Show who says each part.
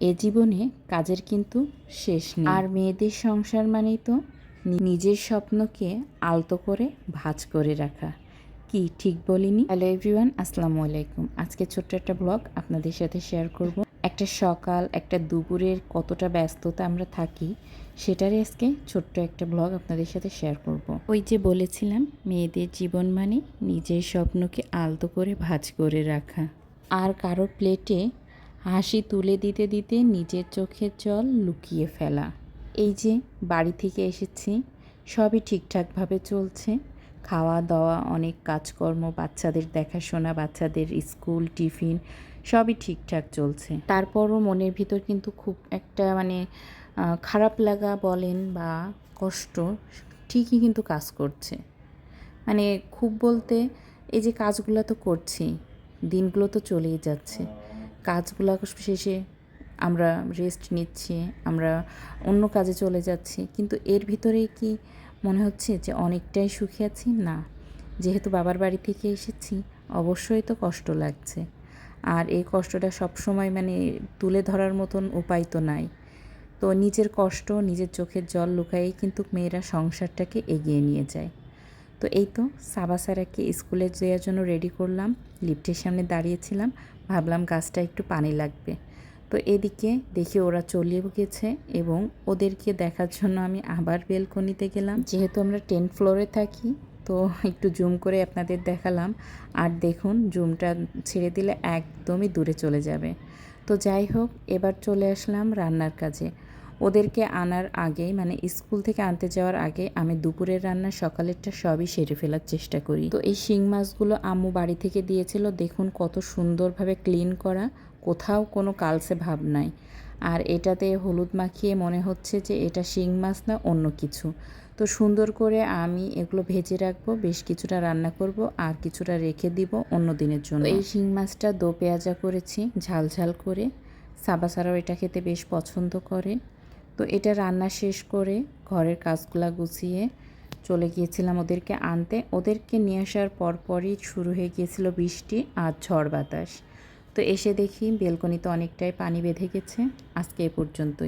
Speaker 1: এ জীবনে কাজের কিন্তু শেষ নেই। আর মেয়েদের সংসার মানেই তো নিজের স্বপ্নকে আলতো করে ভাঁজ করে রাখা। কি ঠিক বলিনি? হ্যালো এভরিওয়ান, আসসালামু আলাইকুম। আজকে ছোট্ট একটা ব্লগ আপনাদের সাথে শেয়ার করব। একটা সকাল, একটা দুপুরের কতটা ব্যস্ততা আমরা থাকি, সেটারই আজকে ছোট্ট একটা ব্লগ আপনাদের সাথে শেয়ার করব। ওই যে বলেছিলাম, মেয়েদের জীবন মানে নিজের স্বপ্নকে আলতো করে ভাঁজ করে রাখা, আর কারো প্লেটে হাসি তুলে দিতে দিতে নিজের চোখের জল লুকিয়ে ফেলা। এই যে বাড়ি থেকে এসেছি, সবই ঠিকঠাকভাবে চলছে। খাওয়া দাওয়া, অনেক কাজকর্ম, বাচ্চাদের দেখাশোনা, বাচ্চাদের স্কুল টিফিন সবই ঠিকঠাক চলছে। তারপরও মনের ভিতর কিন্তু খুব একটা খারাপ লাগা বলেন বা কষ্ট ঠিকই কিন্তু কাজ করছে। খুব বলতে, এই যে কাজগুলো তো করছি, দিনগুলো তো চলেই যাচ্ছে, কাজগুলো শেষে আমরা রেস্ট নিচ্ছি, আমরা অন্য কাজে চলে যাচ্ছি, কিন্তু এর ভিতরেই কি মনে হচ্ছে যে অনেকটাই সুখী আছি? না, যেহেতু বাবার বাড়ি থেকে এসেছি, অবশ্যই তো কষ্ট লাগছে। আর এই কষ্টটা সবসময় তুলে ধরার মতন উপায় তো নাই। তো নিজের কষ্ট, নিজের চোখের জল লুকায়েই কিন্তু মেয়েরা সংসারটাকে এগিয়ে নিয়ে যায়। তো এই তো সাবা স্যারাকে স্কুলে যাওয়ার জন্য রেডি করলাম, লিফটের সামনে দাঁড়িয়েছিলাম, ভাবলাম গাছটা একটু পানি লাগবে। তো এদিকে দেখি ওরা চলে গেছে এবং ওদেরকে দেখার জন্য আমি আবার বেলকনিতে গেলাম। যেহেতু আমরা 10 ফ্লোরে থাকি, তো একটু জুম করে আপনাদের দেখালাম। আর দেখুন, জুমটা ছেড়ে দিলে একদমই দূরে চলে যাবে। তো যাই হোক, এবার চলে আসলাম রান্নার কাজে। ওদেরকে আনার আগে, স্কুল থেকে আনতে যাওয়ার আগে আমি দুপুরের রান্না, সকালেরটা সবই সেরে ফেলার চেষ্টা করি। তো এই শিং মাছগুলো আম্মু বাড়ি থেকে দিয়েছিল, দেখুন কত সুন্দরভাবে ক্লিন করা, কোথাও কোনো কালসে ভাব নাই। আর এটাতে হলুদ মাখিয়ে মনে হচ্ছে যে এটা শিং মাছ না অন্য কিছু। তো সুন্দর করে আমি এগুলো ভেজে রাখবো, বেশ কিছুটা রান্না করব আর কিছুটা রেখে দিব অন্য দিনের জন্য। এই শিং মাছটা দো পেঁয়াজা করেছি ঝাল ঝাল করে। সাবা সারাও এটা খেতে বেশ পছন্দ করে। তো এটা রান্না শেষ করে ঘরের কাজগুলা গুছিয়ে চলে গিয়েছিলাম ওদেরকে আনতে। ওদেরকে নিয়ে আসার পরপরই শুরু হয়ে গিয়েছিল বৃষ্টি আর ঝড় বাতাস। তো এসে দেখি বেলকনিতে অনেকটাই পানি বেঁধে গেছে। আজকে এ পর্যন্তই।